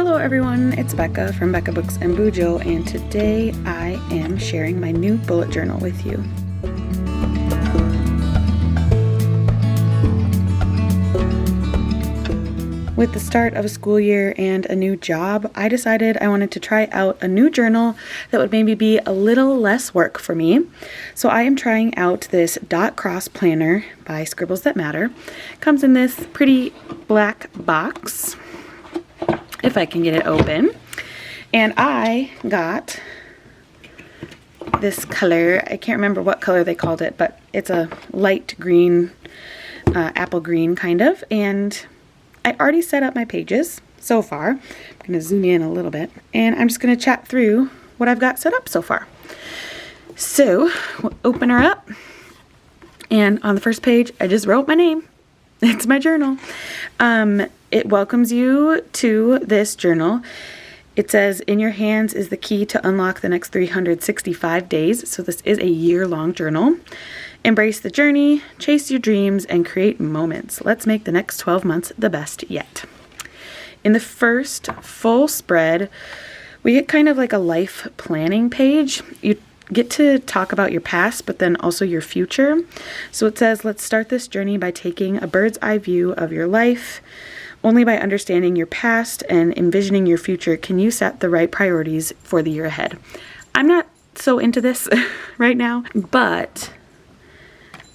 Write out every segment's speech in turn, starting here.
Hello everyone, it's Becca from Becca Books and Bujo, and today I am sharing my new bullet journal with you. With the start of a school year and a new job, I decided I wanted to try out a new journal that would maybe be a little less work for me. So I am trying out this Dot Cross Planner by Scribbles That Matter. It comes in this pretty black box, if I can get it open. And I got this color. I can't remember what color they called it, but it's a light green, apple green kind of. And I already set up my pages so far. I'm going to zoom in a little bit. And I'm just going to chat through what I've got set up so far. So we'll open her up. And on the first page, I just wrote my name. It's my journal. It welcomes you to this journal. It says, in your hands is the key to unlock the next 365 days. So this is a year-long journal. Embrace the journey, chase your dreams, and create moments. Let's make the next 12 months the best yet. In the first full spread, we get kind of like a life planning page. You get to talk about your past, but then also your future. So it says, let's start this journey by taking a bird's eye view of your life. Only by understanding your past and envisioning your future can you set the right priorities for the year ahead. I'm not so into this right now, but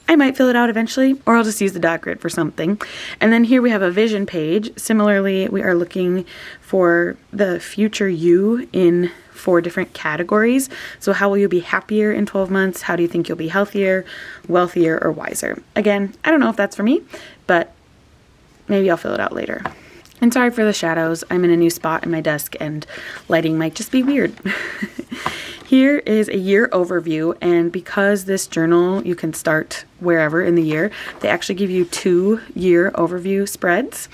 I might fill it out eventually, or I'll just use the dot grid for something. And then here we have a vision page. Similarly, we are looking for the future you in 4 different categories. So how will you be happier in 12 months? How do you think you'll be healthier, wealthier, or wiser? Again, I don't know if that's for me, but maybe I'll fill it out later. And sorry for the shadows. I'm in a new spot in my desk and lighting might just be weird. Here is a year overview, and because this journal you can start wherever in the year, they actually give you 2 year overview spreads.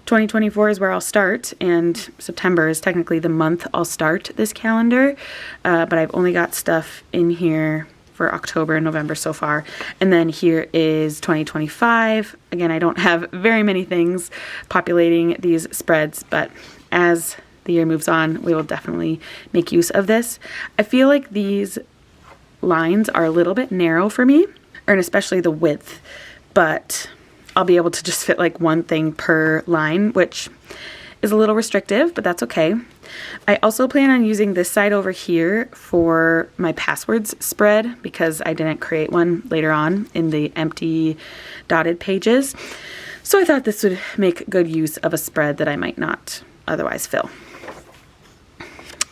2024 is where I'll start, and September is technically the month I'll start this calendar, but I've only got stuff in here for October and November so far. And then here is 2025. Again, I don't have very many things populating these spreads, but as the year moves on, we will definitely make use of this. I feel like these lines are a little bit narrow for me, and especially the width, but I'll be able to just fit like one thing per line, which is a little restrictive, but that's okay. I also plan on using this side over here for my passwords spread because I didn't create one later on in the empty dotted pages. So I thought this would make good use of a spread that I might not otherwise fill.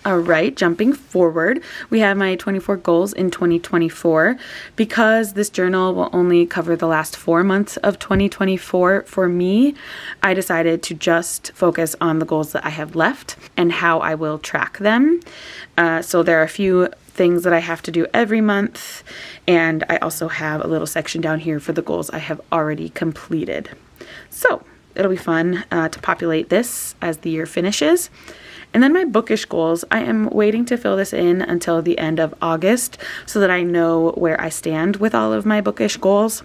All right, jumping forward, we have my 24 goals in 2024. Because this journal will only cover the last 4 months of 2024 for me, I decided to just focus on the goals that I have left and how I will track them. So there are a few things that I have to do every month, and I also have a little section down here for the goals I have already completed. So it'll be fun to populate this as the year finishes. And then my bookish goals, I am waiting to fill this in until the end of August so that I know where I stand with all of my bookish goals.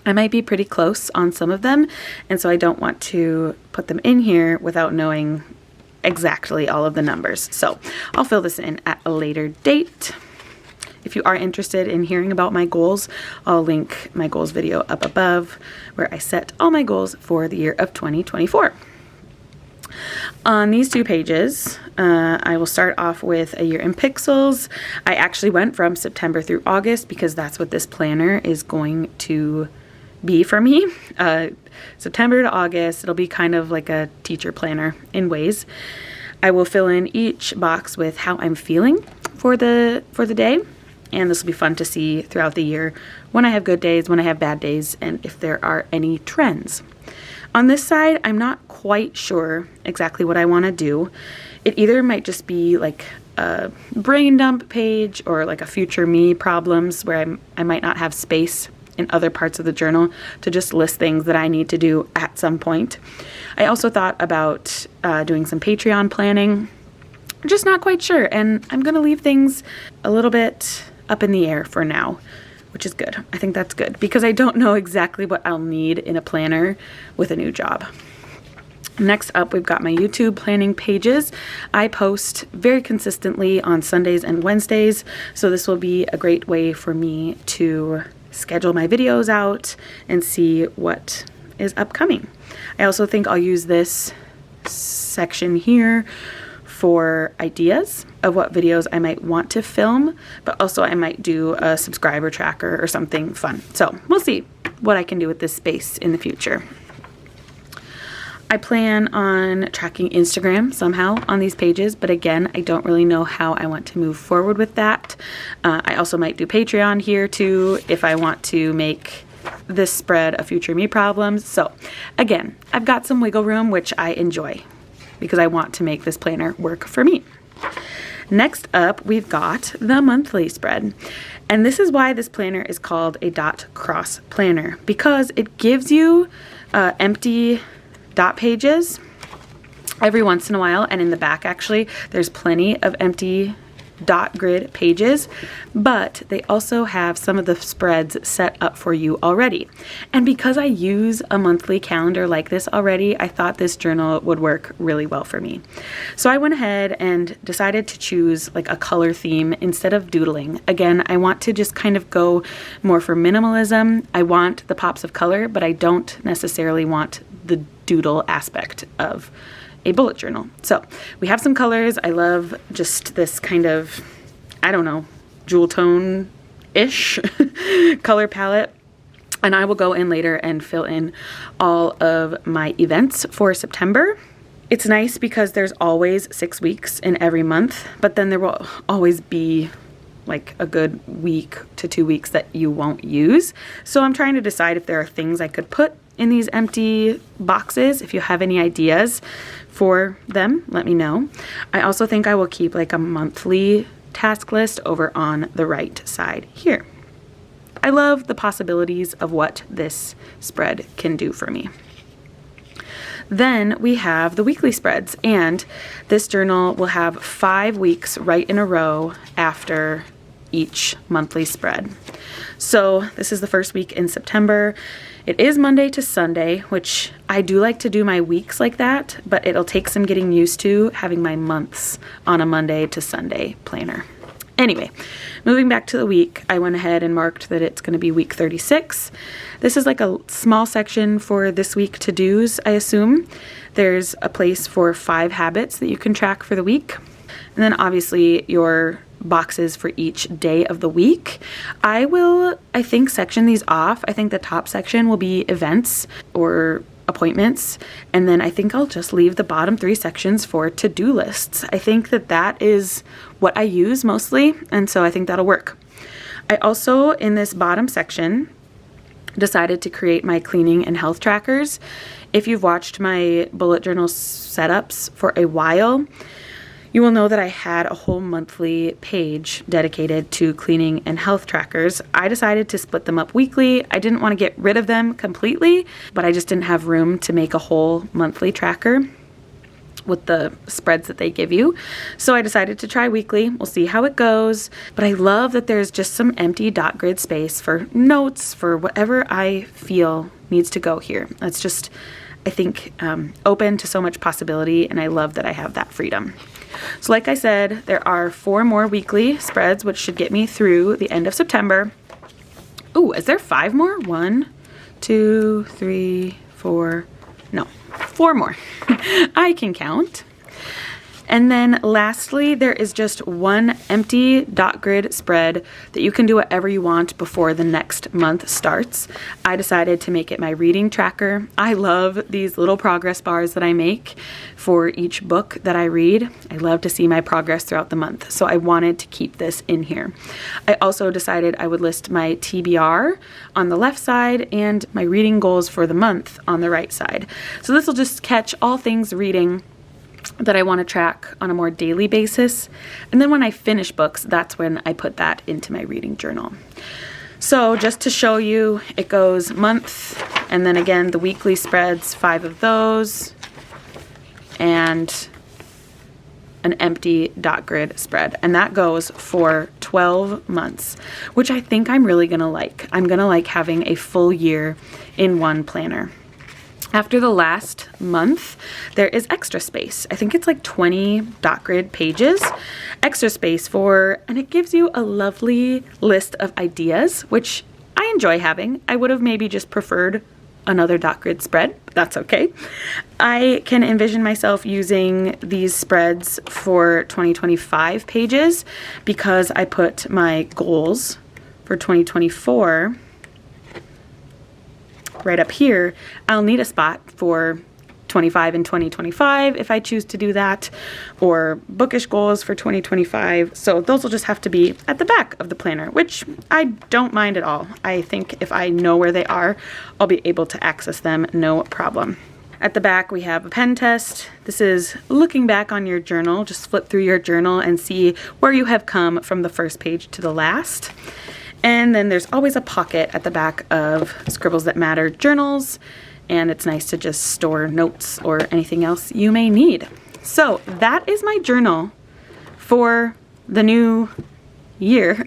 I might be pretty close on some of them, and so I don't want to put them in here without knowing exactly all of the numbers. So I'll fill this in at a later date. If you are interested in hearing about my goals, I'll link my goals video up above where I set all my goals for the year of 2024. On these 2 pages, I will start off with a year in pixels. I actually went from September through August because that's what this planner is going to be for me. September to August, it'll be kind of like a teacher planner in ways. I will fill in each box with how I'm feeling for the day, and this will be fun to see throughout the year when I have good days, when I have bad days, and if there are any trends. On this side, I'm not quite sure exactly what I want to do. It either might just be like a brain dump page or like a future me problems where I might not have space in other parts of the journal to just list things that I need to do at some point. I also thought about doing some Patreon planning. I'm just not quite sure, and I'm going to leave things a little bit up in the air for now, which is good. I think that's good because I don't know exactly what I'll need in a planner with a new job. Next up, we've got my YouTube planning pages. I post very consistently on Sundays and Wednesdays, so this will be a great way for me to schedule my videos out and see what is upcoming. I also think I'll use this section here for ideas of what videos I might want to film, but also I might do a subscriber tracker or something fun. So we'll see what I can do with this space in the future. I plan on tracking Instagram somehow on these pages, but again, I don't really know how I want to move forward with that. I also might do Patreon here too if I want to make this spread a future me problems. So again, I've got some wiggle room, which I enjoy because I want to make this planner work for me. Next up, we've got the monthly spread. And this is why this planner is called a dot cross planner, because it gives you empty dot pages every once in a while, and in the back actually there's plenty of empty dot grid pages, but they also have some of the spreads set up for you already. And because I use a monthly calendar like this already, I thought this journal would work really well for me. So I went ahead and decided to choose like a color theme instead of doodling. Again, I want to just kind of go more for minimalism. I want the pops of color, but I don't necessarily want the doodle aspect of a bullet journal. So we have some colors. I love just this kind of, I don't know, jewel tone-ish color palette. And I will go in later and fill in all of my events for September. It's nice because there's always 6 weeks in every month, but then there will always be like a good week to 2 weeks that you won't use. So I'm trying to decide if there are things I could put in these empty boxes. If you have any ideas for them, let me know. I also think I will keep like a monthly task list over on the right side here. I love the possibilities of what this spread can do for me. Then we have the weekly spreads, and this journal will have 5 weeks right in a row after each monthly spread. So this is the first week in September. It is Monday to Sunday, which I do like to do my weeks like that, but it'll take some getting used to having my months on a Monday to Sunday planner. Anyway, moving back to the week, I went ahead and marked that it's going to be week 36. This is like a small section for this week to-dos, I assume. There's a place for 5 habits that you can track for the week. And then obviously your boxes for each day of the week. I think, section these off. I think the top section will be events or appointments, and then I think I'll just leave the bottom 3 sections for to-do lists. I think that is what I use mostly, and so I think that'll work. I also, in this bottom section, decided to create my cleaning and health trackers. If you've watched my bullet journal setups for a while, you will know that I had a whole monthly page dedicated to cleaning and health trackers. I decided to split them up weekly. I didn't want to get rid of them completely, but I just didn't have room to make a whole monthly tracker with the spreads that they give you. So I decided to try weekly. We'll see how it goes. But I love that there's just some empty dot grid space for notes, for whatever I feel needs to go here. That's just, I think, open to so much possibility, and I love that I have that freedom. So like I said, there are 4 more weekly spreads, which should get me through the end of September. Ooh, is there 5 more? 1, 2, 3, 4, no, 4 more. I can count. And then lastly, there is just one empty dot grid spread that you can do whatever you want before the next month starts. I decided to make it my reading tracker. I love these little progress bars that I make for each book that I read. I love to see my progress throughout the month, so I wanted to keep this in here. I also decided I would list my TBR on the left side and my reading goals for the month on the right side. So this will just catch all things reading that I want to track on a more daily basis. And then when I finish books, that's when I put that into my reading journal. So just to show you, it goes month, and then again the weekly spreads, 5 of those, and an empty dot grid spread. And that goes for 12 months, which I think I'm really gonna like. I'm gonna like having a full year in one planner. After the last month, there is extra space. I think it's like 20 dot grid pages, extra space and it gives you a lovely list of ideas, which I enjoy having. I would have maybe just preferred another dot grid spread, but that's okay. I can envision myself using these spreads for 2025 pages because I put my goals for 2024 right up here. I'll need a spot for 25 and 2025 if I choose to do that, or bookish goals for 2025. So those will just have to be at the back of the planner, which I don't mind at all. I think if I know where they are, I'll be able to access them no problem. At the back, we have a pen test. This is looking back on your journal. Just flip through your journal and see where you have come from the first page to the last. And then there's always a pocket at the back of Scribbles That Matter journals, and it's nice to just store notes or anything else you may need. So that is my journal for the new year.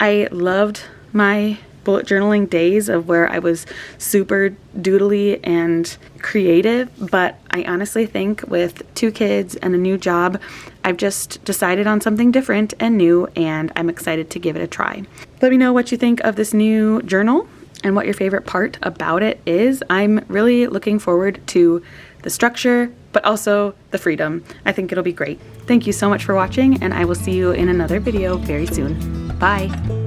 I loved my bullet journaling days of where I was super doodly and creative, but I honestly think with 2 kids and a new job, I've just decided on something different and new, and I'm excited to give it a try. Let me know what you think of this new journal and what your favorite part about it is. I'm really looking forward to the structure, but also the freedom. I think it'll be great. Thank you so much for watching, and I will see you in another video very soon. Bye.